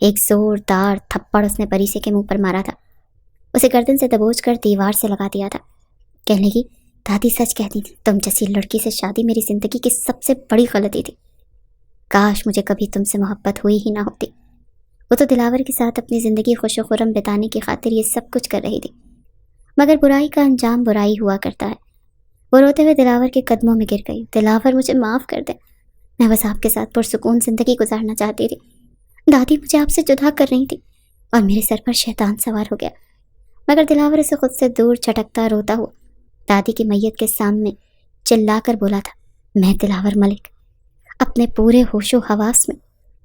ایک زوردار تھپڑ اس نے پریسے کے منہ پر مارا تھا، اسے گردن سے دبوچ کر دیوار سے لگا دیا تھا۔ کہنے لگی، دادی سچ کہتی تھی، تم جیسی لڑکی سے شادی میری زندگی کی سب سے بڑی غلطی تھی۔ کاش مجھے کبھی تم سے محبت ہوئی ہی نہ ہوتی۔ وہ تو دلاور کے ساتھ اپنی زندگی خوش و خرم بتانے کی خاطر یہ سب کچھ کر رہی تھی، مگر برائی کا انجام برائی ہوا کرتا ہے۔ وہ روتے ہوئے دلاور کے قدموں میں گر گئی۔ دلاور، مجھے معاف کر دے، میں بس آپ کے ساتھ پرسکون زندگی گزارنا چاہتی تھی۔ دادی مجھے آپ سے جدا کر رہی تھی اور میرے سر پر شیطان سوار ہو گیا۔ مگر دلاور اسے خود سے دور چھٹکتا روتا ہوا دادی کی میت کے سامنے چلا کر بولا تھا، میں دلاور ملک اپنے پورے ہوش و حواس میں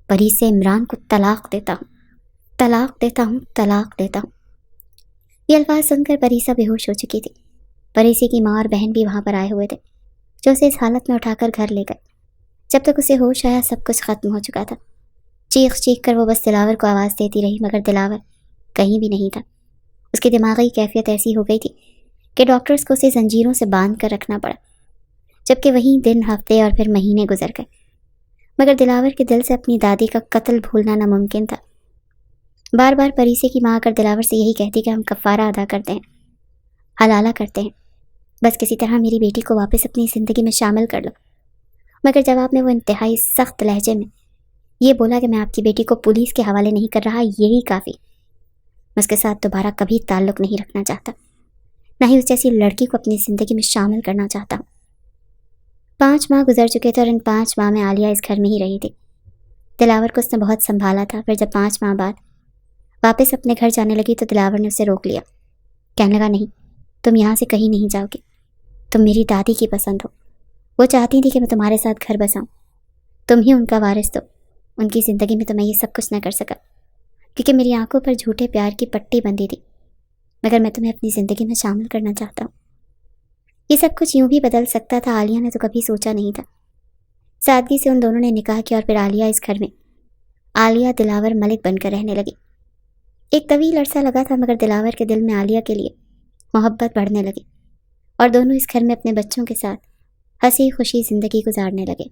پری سے عمران کو طلاق دیتا ہوں، طلاق دیتا ہوں، طلاق دیتا ہوں۔ یہ الفاظ سن کر پریسا بے ہوش ہو چکی تھی۔ پریسی کی ماں اور بہن بھی وہاں پر آئے ہوئے تھے، جو اسے اس حالت میں اٹھا کر گھر لے گئے۔ جب تک اسے ہوش آیا سب کچھ ختم ہو چکا تھا۔ چیخ چیخ کر وہ بس دلاور کو آواز دیتی رہی، مگر دلاور کہیں بھی نہیں تھا۔ اس کی دماغی کیفیت ایسی ہو گئی تھی کہ ڈاکٹرز کو اسے زنجیروں سے باندھ کر رکھنا پڑا، جبکہ وہیں دن، ہفتے اور پھر مہینے گزر گئے، مگر دلاور کے دل سے اپنی دادی کا قتل بھولنا ناممکن تھا۔ بار بار پریسے کی ماں کر دلاور سے یہی کہتی کہ ہم کفارہ ادا کرتے ہیں، حلالہ کرتے ہیں، بس کسی طرح میری بیٹی کو واپس اپنی زندگی میں شامل کر لو۔ مگر جواب میں وہ انتہائی سخت لہجے میں یہ بولا کہ میں آپ کی بیٹی کو پولیس کے حوالے نہیں کر رہا، یہی کافی، میں اس کے ساتھ دوبارہ کبھی تعلق نہیں رکھنا چاہتا، نہ ہی اس جیسی لڑکی کو اپنی زندگی میں شامل کرنا چاہتا ہوں۔ 5 ماہ گزر چکے تھے اور ان 5 ماہ میں عالیہ اس گھر میں ہی رہی تھی۔ دلاور کو اس نے بہت سنبھالا تھا، پھر جب 5 ماہ بعد واپس اپنے گھر جانے لگی تو دلاور نے اسے روک لیا۔ کہنے لگا، نہیں، تم یہاں سے کہیں نہیں جاؤ گی، تم میری دادی کی پسند ہو، وہ چاہتی تھی کہ میں تمہارے ساتھ گھر بساؤں، تم ہی ان کا وارث ہو۔ ان کی زندگی میں تو میں یہ سب کچھ نہ کر سکا، کیونکہ میری آنکھوں پر جھوٹے پیار کی پٹی بندھی تھی، مگر میں تمہیں اپنی زندگی میں شامل کرنا چاہتا ہوں۔ یہ سب کچھ یوں بھی بدل سکتا تھا، عالیہ نے تو کبھی سوچا نہیں تھا۔ سادگی سے ان دونوں نے نکاح کیا اور پھر عالیہ اس گھر میں عالیہ دلاور ملک بن کر رہنے لگی۔ ایک طویل عرصہ لگا تھا، مگر دلاور کے دل میں عالیہ کے لیے محبت بڑھنے لگی اور دونوں اس گھر میں اپنے بچوں کے ساتھ ہنسی خوشی زندگی گزارنے لگے۔